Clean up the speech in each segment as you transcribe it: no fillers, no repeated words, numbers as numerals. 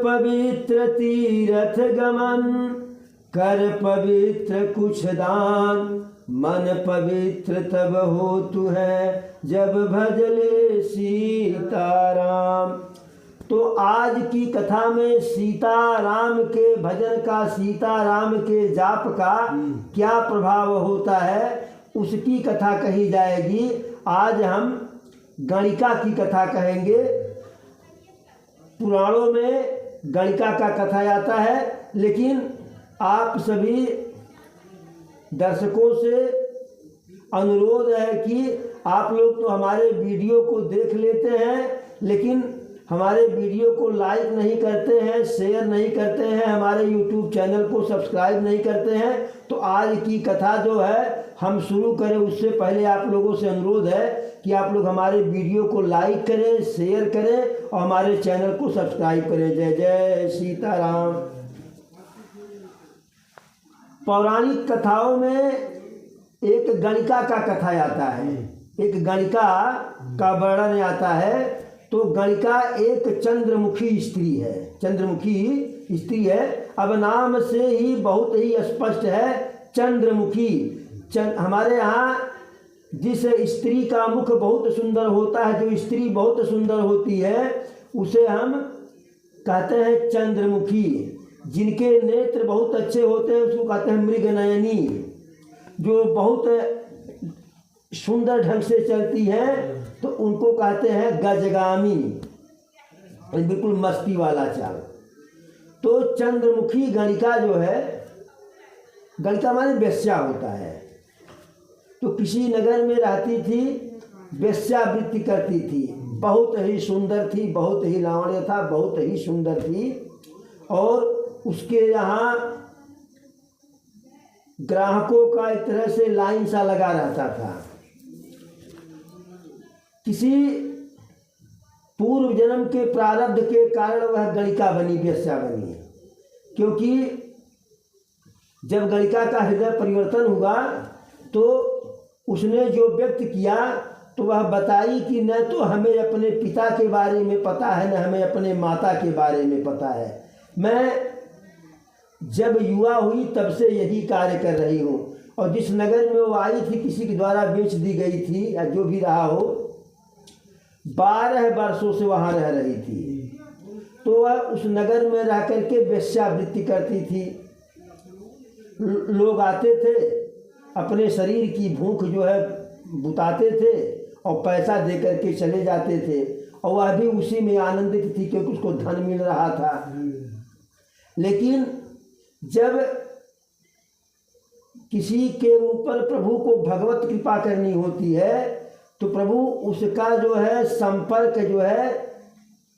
पवित्र तीर्थ गमन, कर पवित्र कुछ दान, मन पवित्र तब होतु है जब भजले सीताराम। तो आज की कथा में सीताराम के भजन का, सीताराम के जाप का क्या प्रभाव होता है उसकी कथा कही जाएगी। आज हम गणिका की कथा कहेंगे। पुराणों में गणिका का कथा आता है, लेकिन आप सभी दर्शकों से अनुरोध है कि आप लोग तो हमारे वीडियो को देख लेते हैं, लेकिन हमारे वीडियो को लाइक नहीं करते हैं, शेयर नहीं करते हैं, हमारे यूट्यूब चैनल को सब्सक्राइब नहीं करते हैं। तो आज की कथा जो है हम शुरू करें उससे पहले आप लोगों से अनुरोध है कि आप लोग हमारे वीडियो को लाइक करें, शेयर करें और हमारे चैनल को सब्सक्राइब करें। जय जय सीताराम। पौराणिक कथाओं में एक गणिका का कथा आता है, एक गणिका का वर्णन आता है। तो गणिका एक चंद्रमुखी स्त्री है, चंद्रमुखी स्त्री है। अब नाम से ही बहुत ही स्पष्ट है चंद्रमुखी। हमारे यहाँ जिस स्त्री का मुख बहुत सुंदर होता है, जो स्त्री बहुत सुंदर होती है, उसे हम कहते हैं चंद्रमुखी। जिनके नेत्र बहुत अच्छे होते हैं उसको कहते हैं मृगनयनी। जो बहुत सुंदर ढंग से चलती हैं तो उनको कहते हैं गजगामी, बिल्कुल मस्ती वाला चाल। तो चंद्रमुखी गणिका जो है, गणिका माने वेश्या होता है। तो किसी नगर में रहती थी, वेश्यावृत्ति करती थी, बहुत ही सुंदर थी, बहुत ही लावण्य था, बहुत ही सुंदर थी। और उसके यहाँ ग्राहकों का एक तरह से लाइन सा लगा रहता था। किसी पूर्व जन्म के प्रारब्ध के कारण वह गणिका बनी, वेश्या बनी। क्योंकि जब गणिका का हृदय परिवर्तन हुआ तो उसने जो व्यक्त किया तो वह बताई कि न तो हमें अपने पिता के बारे में पता है, न हमें अपने माता के बारे में पता है। मैं जब युवा हुई तब से यही कार्य कर रही हूँ। और जिस नगर में वो आई थी किसी के द्वारा बेच दी गई थी या जो भी रहा हो, 12 वर्षों से वहाँ रह रही थी। तो वह उस नगर में रह करके वेश्यावृत्ति करती थी। लोग आते थे, अपने शरीर की भूख जो है बुताते थे और पैसा दे करके चले जाते थे। और वह भी उसी में आनंदित थी क्योंकि उसको धन मिल रहा था। लेकिन जब किसी के ऊपर प्रभु को भगवत कृपा करनी होती है तो प्रभु उसका जो है संपर्क जो है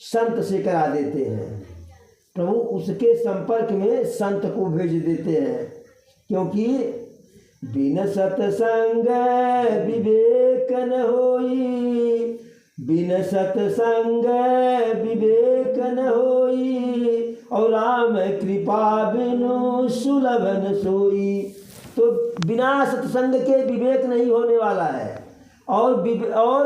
संत से करा देते हैं। प्रभु उसके संपर्क में संत को भेज देते हैं। क्योंकि बिन सत्संग विवेक न होई, बिन सत्संग विवेक न होई, और राम कृपा बिनु सुलभ न सोई। तो बिना सत्संग के विवेक नहीं होने वाला है। और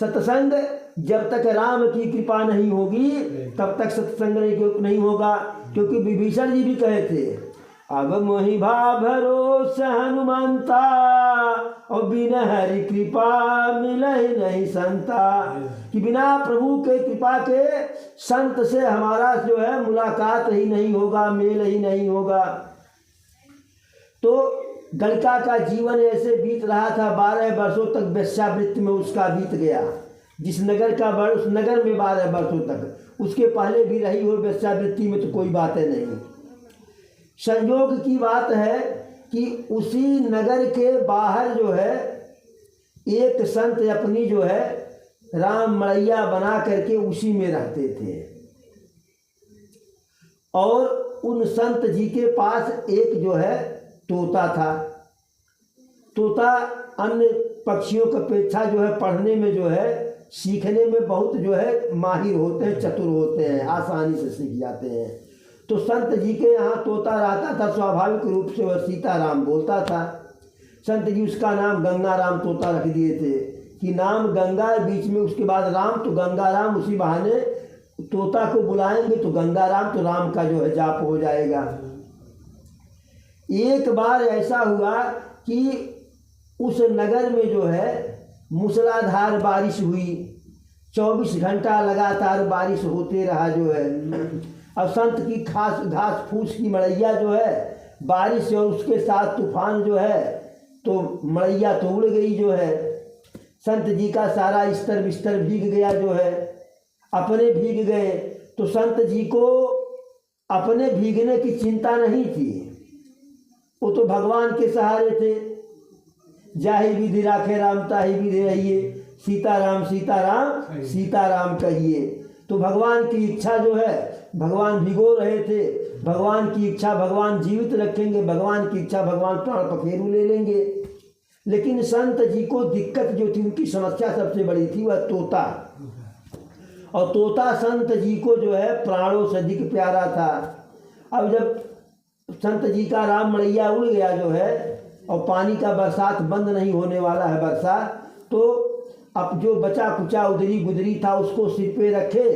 सत्संग जब तक राम की कृपा नहीं होगी तब तक सत्संग नहीं होगा। क्योंकि विभीषण जी भी कहे थे, अब मोहि भा भरोसा हनुमंता, और बिना हरि कृपा मिलहि नहीं संता। कि बिना प्रभु के कृपा के संत से हमारा जो है मुलाकात ही नहीं होगा, मेल ही नहीं होगा। तो गणिका का जीवन ऐसे बीत रहा था, 12 वर्षों तक वेश्यावृत्ति में उसका बीत गया। जिस नगर का उस नगर में 12 वर्षों तक, उसके पहले भी रही हो वेश्यावृत्ति में तो कोई बात नहीं। संयोग की बात है कि उसी नगर के बाहर जो है एक संत अपनी जो है राम मड़ैया बना करके उसी में रहते थे। और उन संत जी के पास एक जो है तोता था। तोता अन्य पक्षियों की अपेक्षा जो है पढ़ने में जो है सीखने में बहुत जो है माहिर होते हैं, चतुर होते हैं, आसानी से सीख जाते हैं। तो संत जी के यहाँ तोता रहता था, स्वाभाविक रूप से वह सीताराम बोलता था। संत जी उसका नाम गंगाराम तोता रख दिए थे कि नाम गंगा बीच में उसके बाद राम, तो गंगाराम उसी बहाने तोता को बुलाएंगे तो गंगा राम, तो राम का जो है जाप हो जाएगा। एक बार ऐसा हुआ कि उस नगर में जो है मूसलाधार बारिश हुई, 24 घंटा लगातार बारिश होते रहा जो है। अब संत की खास घास फूस की मड़ैया जो है, बारिश और उसके साथ तूफान जो है, तो मड़ैया तो उड़ गई जो है। संत जी का सारा स्तर बिस्तर भीग गया जो है, अपने भीग गए। तो संत जी को अपने भीगने की चिंता नहीं थी, वो तो भगवान के सहारे थे। जाहि विधि राखे राम ताहि विधि रहिए, सीताराम सीताराम सीताराम कहिए। तो भगवान की इच्छा जो है, भगवान भिगो रहे थे, भगवान की इच्छा भगवान जीवित रखेंगे, भगवान की इच्छा भगवान प्राण पखेरु ले लेंगे। लेकिन संत जी को दिक्कत जो थी, उनकी समस्या सबसे बड़ी थी वह तोता। और तोता संत जी को जो है प्राणों से अधिक प्यारा था। अब जब संत जी का राम मड़ैया उड़ गया जो है, और पानी का बरसात बंद नहीं होने वाला है वर्षा, तो अब जो बचा कुचा उदरी गुदरी था उसको सिर पे रखे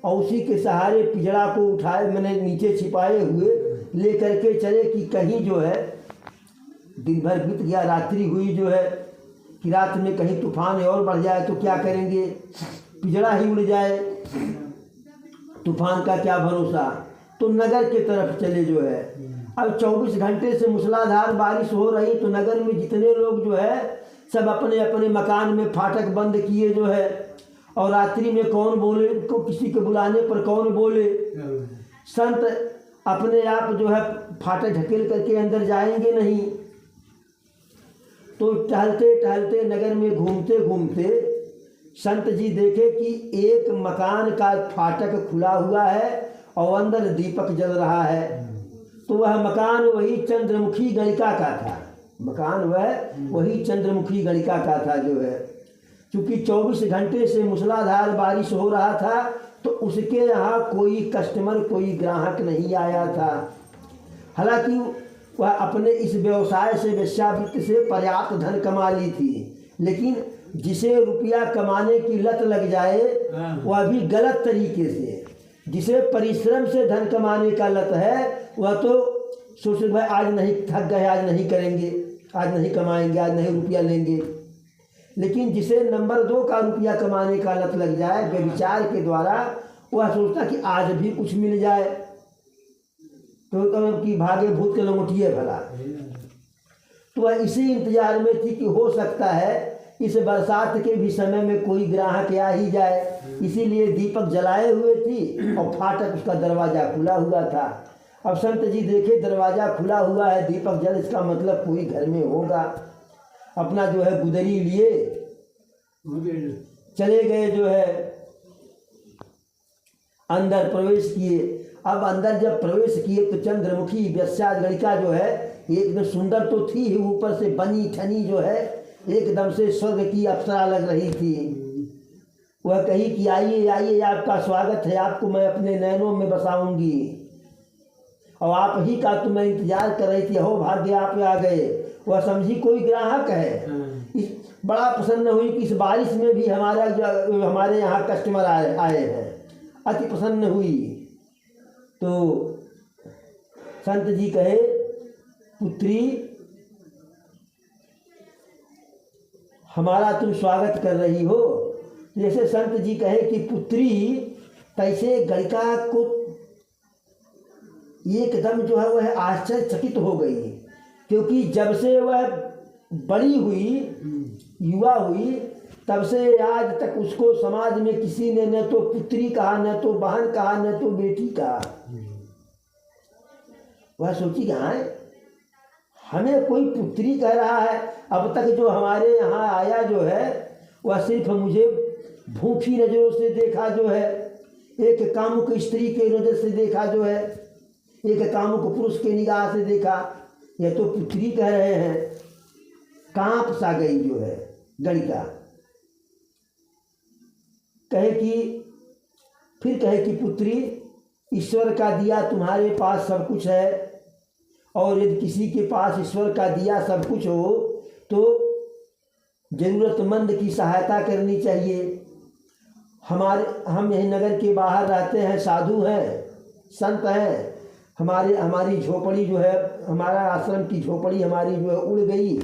और उसी के सहारे पिजड़ा को उठाए, मैंने नीचे छिपाए हुए ले करके चले कि कहीं जो है दिन भर बीत गया, रात्रि हुई जो है कि रात में कहीं तूफान और बढ़ जाए तो क्या करेंगे, पिजड़ा ही उड़ जाए, तूफान का क्या भरोसा। तो नगर के तरफ चले जो है। अब 24 घंटे से मूसलाधार बारिश हो रही, तो नगर में जितने लोग जो है सब अपने अपने मकान में फाटक बंद किए जो है। और रात्रि में कौन बोले, को किसी के बुलाने पर कौन बोले। संत अपने आप जो है फाटक ढकेल करके अंदर जाएंगे नहीं। तो टहलते टहलते नगर में घूमते घूमते संत जी देखे कि एक मकान का फाटक खुला हुआ है और अंदर दीपक जल रहा है। तो वह मकान वही चंद्रमुखी गणिका का था, मकान वह वही चंद्रमुखी गणिका का था जो है। क्योंकि 24 घंटे से मूसलाधार बारिश हो रहा था, तो उसके यहाँ कोई कस्टमर, कोई ग्राहक नहीं आया था। हालांकि वह अपने इस व्यवसाय से, वेश्यावृत्ति से पर्याप्त धन कमा ली थी, लेकिन जिसे रुपया कमाने की लत लग जाए वह भी गलत तरीके से, जिसे परिश्रम से धन कमाने का लत है वह तो सोचे भाई आज नहीं, थक गए आज नहीं करेंगे, आज नहीं कमाएंगे, आज नहीं रुपया लेंगे। लेकिन जिसे नंबर 2 का रुपया कमाने का लत लग जाए व्यभिचार के द्वारा, वह सोचता कि आज भी कुछ मिल जाए, तो कि भागे भूत के लंगोटिए भला। तो वह इसी इंतजार में थी कि हो सकता है इस बरसात के भी समय में कोई ग्राहक आ ही जाए, इसीलिए दीपक जलाए हुए थी और फाटक उसका दरवाज़ा खुला हुआ था। अब संत जी देखे दरवाज़ा खुला हुआ है, दीपक जल, इसका मतलब कोई घर में होगा। अपना जो है गुदरी लिए चले गए जो है, अंदर प्रवेश किए। अब अंदर जब प्रवेश किए तो चंद्रमुखी वेश्या गणिका जो है एकदम सुंदर तो थी ही, ऊपर से बनी ठनी जो है एकदम से स्वर्ग की अप्सरा लग रही थी। वह कही कि आइए आइए, आपका स्वागत है, आपको मैं अपने नैनों में बसाऊंगी और आप ही का तो मैं इंतजार कर रही थी, हो भाग्य आप आ गए। वह समझी कोई ग्राहक है, इस बड़ा प्रसन्न हुई कि इस बारिश में भी हमारे यहाँ कस्टमर आए हैं, अति प्रसन्न हुई। तो संत जी कहे, पुत्री हमारा तुम स्वागत कर रही हो। जैसे संत जी कहे कि पुत्री, तैसे गणिका को एकदम जो है वह आश्चर्यचकित हो गई, क्योंकि जब से वह बड़ी हुई, युवा हुई, तब से आज तक उसको समाज में किसी ने न तो पुत्री कहा, न तो बहन कहा, न तो बेटी कहा। वह सोची कि हाँ, हमें कोई पुत्री कह रहा है। अब तक जो हमारे यहाँ आया जो है वह सिर्फ मुझे भूखी नज़रों से देखा जो है, एक कामुक स्त्री के नज़र से देखा जो है, एक कामुक पुरुष के निगाह से देखा। यह तो पुत्री कह रहे हैं। कांप सा गई जो है गणिका। फिर कहे कि पुत्री, ईश्वर का दिया तुम्हारे पास सब कुछ है, और यदि किसी के पास ईश्वर का दिया सब कुछ हो तो जरूरतमंद की सहायता करनी चाहिए। हम यही नगर के बाहर रहते हैं, साधु हैं, संत हैं, हमारी झोपड़ी जो है, हमारा आश्रम की झोपड़ी हमारी जो है उड़ गई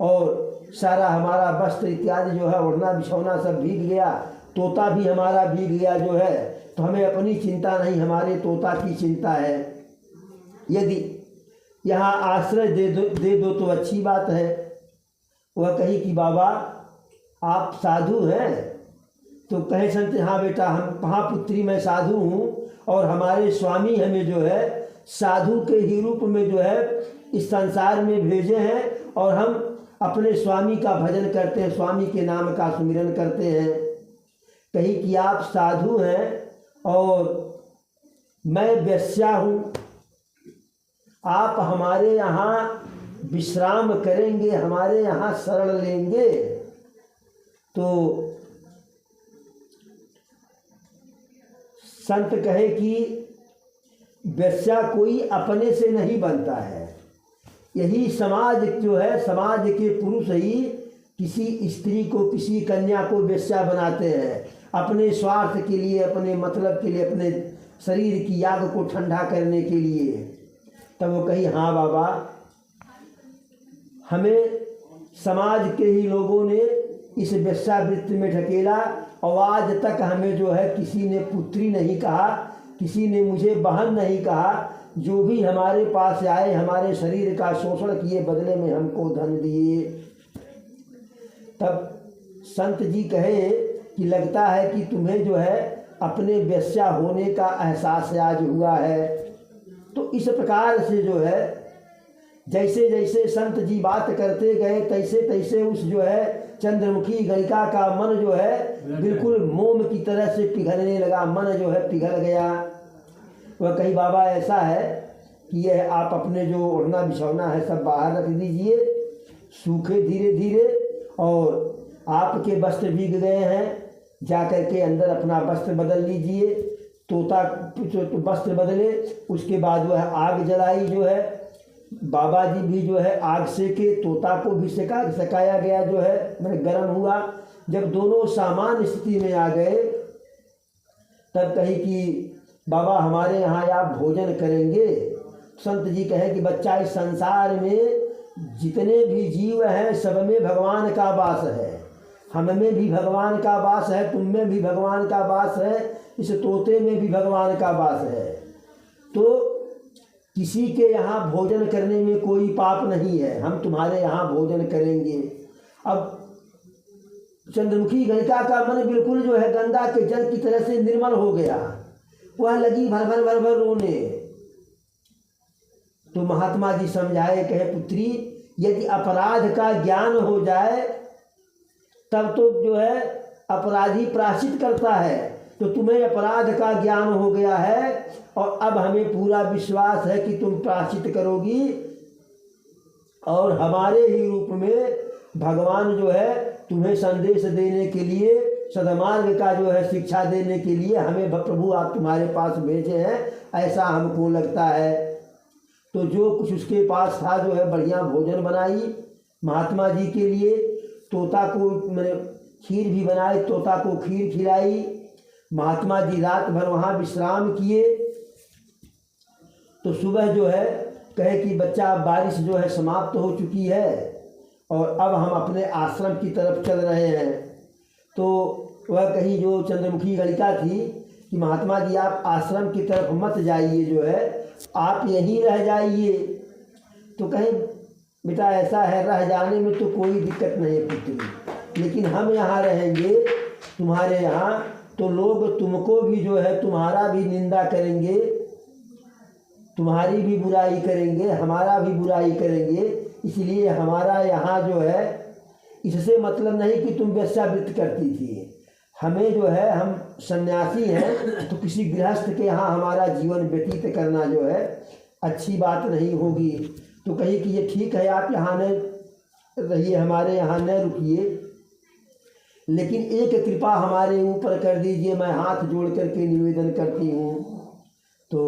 और सारा हमारा वस्त्र इत्यादि जो है ओढ़ना बिछौना सब भीग गया, तोता भी हमारा भीग गया जो है, तो हमें अपनी चिंता नहीं, हमारे तोता की चिंता है। यदि यहाँ आश्रय दे दो तो अच्छी बात है। वह कही कि बाबा आप साधु हैं? तो कहे संत हाँ बेटा, हाँ पुत्री मैं साधु हूँ और हमारे स्वामी हमें जो है साधु के ही रूप में जो है इस संसार में भेजे हैं और हम अपने स्वामी का भजन करते हैं, स्वामी के नाम का सुमिरन करते हैं। कही कि आप साधु हैं और मैं वेश्या हूँ, आप हमारे यहाँ विश्राम करेंगे, हमारे यहाँ शरण लेंगे? तो संत कहे कि वेश्या कोई अपने से नहीं बनता है, यही समाज जो है, समाज के पुरुष ही किसी स्त्री को, किसी कन्या को वेश्या बनाते हैं अपने स्वार्थ के लिए, अपने मतलब के लिए, अपने शरीर की आग को ठंडा करने के लिए। तब वो कही हाँ बाबा, हमें समाज के ही लोगों ने इस वेश्यावृत्ति में ढकेला और आज तक हमें जो है किसी ने पुत्री नहीं कहा, किसी ने मुझे बहन नहीं कहा। जो भी हमारे पास आए हमारे शरीर का शोषण किए, बदले में हमको धन दिए। तब संत जी कहे कि लगता है कि तुम्हें जो है अपने वेश्या होने का एहसास आज हुआ है। तो इस प्रकार से जो है जैसे जैसे संत जी बात करते गए तैसे तैसे उस जो है चंद्रमुखी गणिका का मन जो है बिल्कुल मोम की तरह से पिघलने लगा, मन जो है पिघल गया। वह कही बाबा ऐसा है कि यह आप अपने जो ओढ़ना बिछौना है सब बाहर रख दीजिए, सूखे धीरे धीरे, और आपके वस्त्र भीग गए हैं, जाकर के अंदर अपना वस्त्र बदल लीजिए। तोता तो वस्त्र बदले, उसके बाद वह आग जलाई जो है, बाबा जी भी जो है आग सेके, तोता को भी सकाया गया जो है, मैंने गर्म हुआ। जब दोनों सामान्य स्थिति में आ गए तब कही कि बाबा हमारे यहाँ आप भोजन करेंगे? संत जी कहे कि बच्चा इस संसार में जितने भी जीव हैं सब में भगवान का वास है, हम में भी भगवान का वास है, तुम में भी भगवान का वास है, इस तोते में भी भगवान का वास है। तो किसी के यहाँ भोजन करने में कोई पाप नहीं है, हम तुम्हारे यहाँ भोजन करेंगे। अब चंद्रमुखी गणिका का मन बिल्कुल जो है गंगा के जल की तरह से निर्मल हो गया, वह लगी भर भर भर भर रोने। तो महात्मा जी समझाए, कहे पुत्री यदि अपराध का ज्ञान हो जाए तब तो जो है अपराधी प्रायश्चित करता है, तो तुम्हें अपराध का ज्ञान हो गया है और अब हमें पूरा विश्वास है कि तुम प्रायश्चित करोगी और हमारे ही रूप में भगवान जो है तुम्हें संदेश देने के लिए, सदमार्ग का जो है शिक्षा देने के लिए हमें प्रभु आप तुम्हारे पास भेजे हैं, ऐसा हमको लगता है। तो जो कुछ उसके पास था जो है बढ़िया भोजन बनाई महात्मा जी के लिए, तोता को मैंने खीर भी बनाई, तोता को खीर खिलाई। महात्मा जी रात भर वहाँ विश्राम किए। तो सुबह जो है कहे कि बच्चा बारिश जो है समाप्त हो चुकी है और अब हम अपने आश्रम की तरफ चल रहे हैं। तो वह कहीं जो चंद्रमुखी गणिका थी कि महात्मा जी आप आश्रम की तरफ मत जाइए, जो है आप यहीं रह जाइए। तो कहीं बेटा ऐसा है, रह जाने में तो कोई दिक्कत नहीं है पुत्री, लेकिन हम यहाँ रहेंगे तुम्हारे यहाँ तो लोग तुमको भी जो है तुम्हारा भी निंदा करेंगे, तुम्हारी भी बुराई करेंगे, हमारा भी बुराई करेंगे। इसलिए हमारा यहाँ जो है इससे मतलब नहीं कि तुम वेश्यावृत्ति करती थी, हमें जो है हम सन्यासी हैं तो किसी गृहस्थ के यहाँ हमारा जीवन व्यतीत करना जो है अच्छी बात नहीं होगी। तो कही कि ये ठीक है आप यहाँ न रहिए, हमारे यहाँ न रुकिए, लेकिन एक कृपा हमारे ऊपर कर दीजिए, मैं हाथ जोड़ करके निवेदन करती हूँ। तो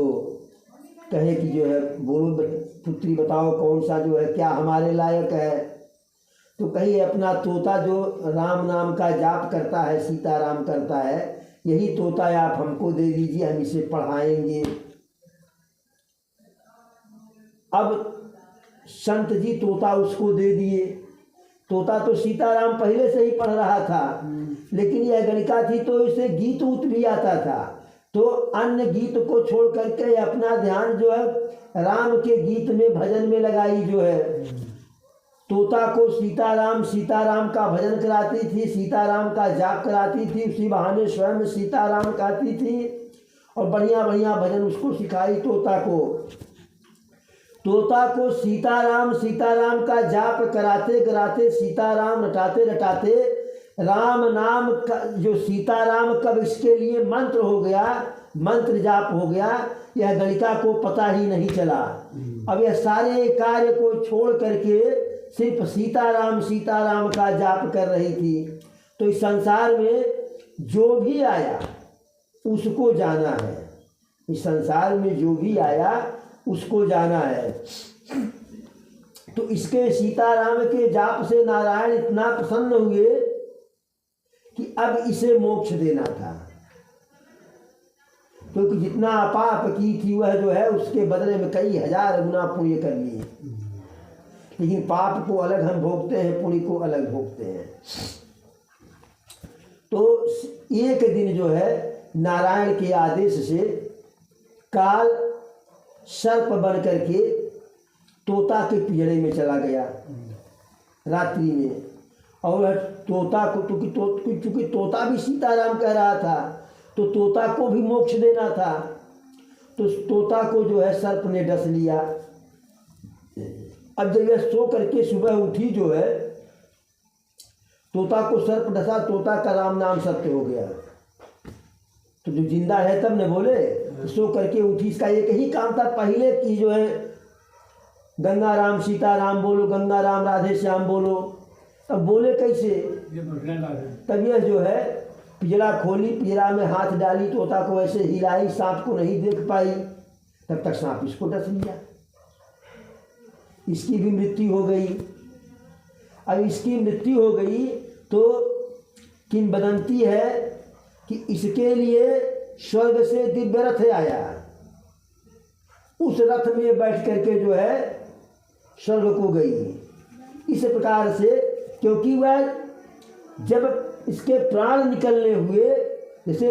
कहे कि जो है बोलो पुत्री बताओ कौन सा जो है क्या हमारे लायक है। तो कही अपना तोता जो राम नाम का जाप करता है, सीताराम करता है, यही तोता आप हमको दे दीजिए, हम इसे पढ़ाएंगे। अब संत जी तोता उसको दे दिए। तोता तो सीताराम पहले से ही पढ़ रहा था, लेकिन यह गणिका थी तो इसे गीत उत भी आता था, तो अन्य गीत को छोड़ करके अपना ध्यान जो है राम के गीत में, भजन में लगाई जो है। तोता को सीताराम सीताराम का भजन कराती थी, सीताराम का जाप कराती थी, उसी बहाने स्वयं सीताराम गाती थी और बढ़िया बढ़िया भजन उसको सिखाई तोता को। तोता को सीताराम सीताराम का जाप कराते कराते, सीताराम रटाते रटाते राम नाम का जो सीताराम कब इसके लिए मंत्र हो गया, मंत्र जाप हो गया, यह गणिका को पता ही नहीं चला। अब यह सारे कार्य को छोड़ करके सिर्फ सीताराम सीताराम का जाप कर रही थी। तो इस संसार में जो भी आया उसको जाना है, इस संसार में जो भी आया उसको जाना है। तो इसके सीताराम के जाप से नारायण इतना प्रसन्न हुए कि अब इसे मोक्ष देना था, क्योंकि जितना पाप की थी वह जो है उसके बदले में कई हजार गुना पुण्य कर लिए। लेकिन पाप को अलग हम भोगते हैं, पुण्य को अलग भोगते हैं। तो एक दिन जो है नारायण के आदेश से काल सर्प बन करके तोता के पिंजरे में चला गया रात्रि में। और तोता को चूंकि तोता भी सीताराम कह रहा था, तो तोता को भी मोक्ष देना था, तो तोता को जो है सर्प ने डस लिया। अब जब यह सो करके सुबह उठी जो है, तोता को सर्प डसा, तोता का राम नाम सत्य हो गया। तो जो जिंदा है तब ने बोले, सो करके उठी, इसका एक ही काम था पहले की जो है गंगा राम सीताराम बोलो, गंगा राम राधे श्याम बोलो। अब बोले कैसे? तब यह जो है पिंजरा खोली, पिंजरा में हाथ डाली, तोता को ऐसे हिलाई, सांप को नहीं देख पाई, तब तक सांप इसको डस लिया, इसकी भी मृत्यु हो गई। अब इसकी मृत्यु हो गई तो किंवदंती है कि इसके लिए स्वर्ग से दिव्य रथ आया, उस रथ में बैठ करके जो है स्वर्ग को गई। इस प्रकार से, क्योंकि वह जब इसके प्राण निकलने हुए, जैसे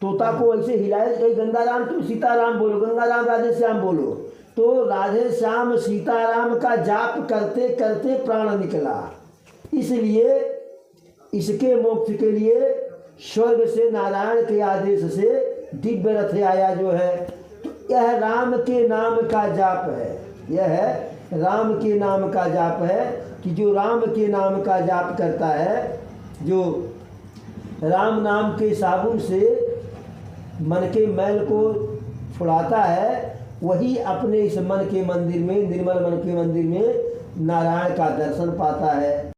तोता को ऐसे हिलाए, कहीं गंगा राम तो सीताराम बोलो, गंगा राम राधे श्याम बोलो, तो राधे श्याम सीताराम का जाप करते करते प्राण निकला। इसलिए इसके मोक्ष के लिए स्वर्ग से नारायण के आदेश से दिव्य रथ आया जो है। तो यह राम के नाम का जाप है, यह राम के नाम का जाप है कि जो राम के नाम का जाप करता है, जो राम नाम के साबुन से मन के मैल को छुड़ाता है, वही अपने इस मन के मंदिर में, निर्मल मन के मंदिर में नारायण का दर्शन पाता है।